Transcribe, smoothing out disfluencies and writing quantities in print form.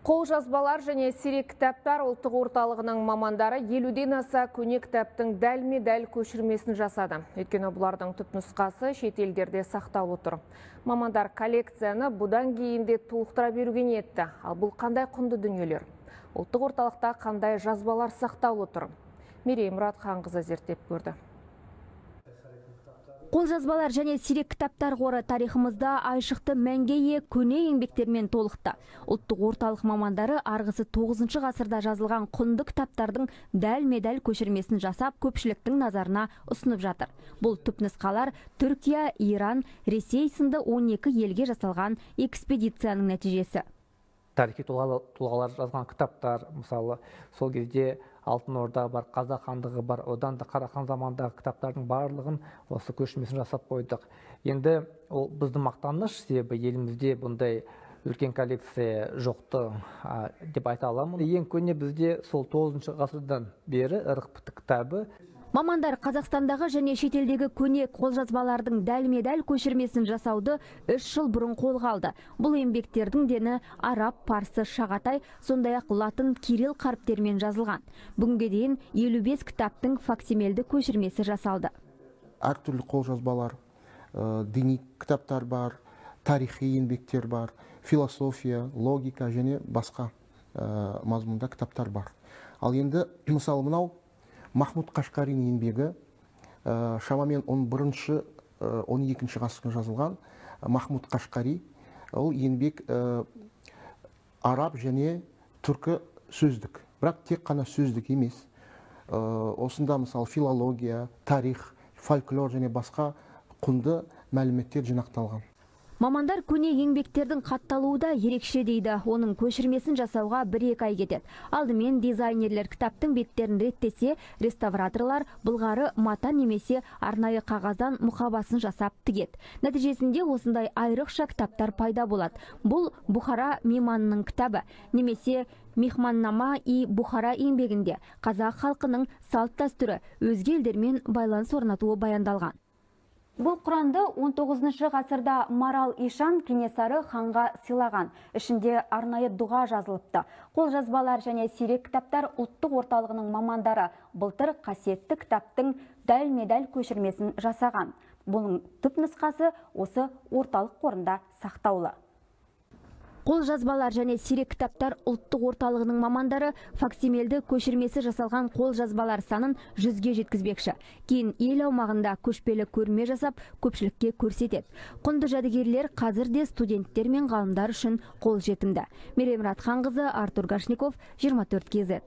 Қолжазбалар және сирек кітаптар ұлттық орталығының мамандары 50-ден аса көне кітаптың дәлме-дәл көшірмесін жасады. Өйткені бұлардың түпнұсқасы шет елдерде сақтаулы тұр. Мамандар коллекцияны бұдан кейін де толықтыра беруге ниетті. Ал бұл қандай құнды дүниелер? Ұлттық орталықта қандай жазбалар сақтаулы тұр? Мерей Мұратханқызы зерттеп көрді. Қолжазбалар және сирек кітаптар қоры тарихымызда айшықты мәнге ие көне еңбектермен толықты. Ұлттық орталық мамандары арғысы 9 ғасырда жазылған құнды кітаптардың дәлме-дәл көшірмесін жасап, көпшіліктің назарына ұсынып жатыр. Бұл түпнұсқалар Түркия, Иран, Ресей сынды 12 елге жасалған экспедицияның нәтижесі. Тарихи тұлғалар жазған кітаптар, мысалы, сол кезде Алтын Орда бар, Қазақ хандығы бар, одан да Қарахан замандағы кітаптардың барлығын осы көшірмесін жасап қойдық. Енді ол біздің мақтаныш, себебі елімізде бұндай үлкен коллекция жоқты деп айта аламын. Ең көне бізде сол 9 ғасырдан бері ырық кітабы. Мамандар Қазақстандағы және шетелдегі көне қолжазбалардың дәлме-дәл көшірмесін жасауды 3 жыл бұрын қолға алды. Бұл еңбектердің дені араб, парсы, шағатай, сондай-ақ латын, кирилл қаріптермен жазылған. Бүгінге дейін 55 кітаптың факсимилді көшірмесі жасалды. Әртүрлі қолжазбалар, діни кітаптар бар, тарихи еңбектер бар, философия, логика және басқа мазмұнда кітаптар бар. Ал енді мысалы мынау Махмуд Қашқарин еңбегі, шамамен 11-12 ғасырда жазылған Махмуд Қашқари. Ол еңбек араб және түркі сөздік, бірақ тек қана сөздік емес. Осында мысалы филология, тарих, фольклор және басқа құнды мәліметтер жинақталған. Мамандар көне еңбектердің қатталуы да ерекше дейді. Оның көшірмесін жасауға 1-2 ай кетеді. Алдымен дизайнерлер кітаптың беттерін реттесе, реставраторлар былғары мата немесе арнайы қағаздан мұқабасын жасап тігеді. Нәтижесінде осындай айрықша кітаптар пайда болады. Бұл Бұхара мейманының кітабы, немесе Мехманнама и Бұхара еңбегінде қазақ халқының салт дәстүрі, өзге елдермен байланыс орнатуы баяндалған. Бұл құранды 19 ғасырда Марал Ишан Кенесары ханға сыйлаған. Ішінде арнайы дұға жазылыпты. Қолжазбалар және сирек кітаптар ұлттық орталығының мамандары былтыр қасиетті кітаптың дәлме-дәл көшірмесін жасаған. Бұның түпнұсқасы осы орталық қорында сақтаулы. Қолжазбалар және сирек кітаптар ұлттық орталығының мамандары факсимилді көшірмесі жасалған қолжазбалар санын 100-ге жеткізбекші. Кейін ел аумағында көшпелі көрме жасап, көпшілікке көрсетеді. Құнды жәдігерлер қазір де студенттер мен ғалымдар үшін қолжетімді. Мерей Мұратханқызы, Артур Гашников, 24 KZ.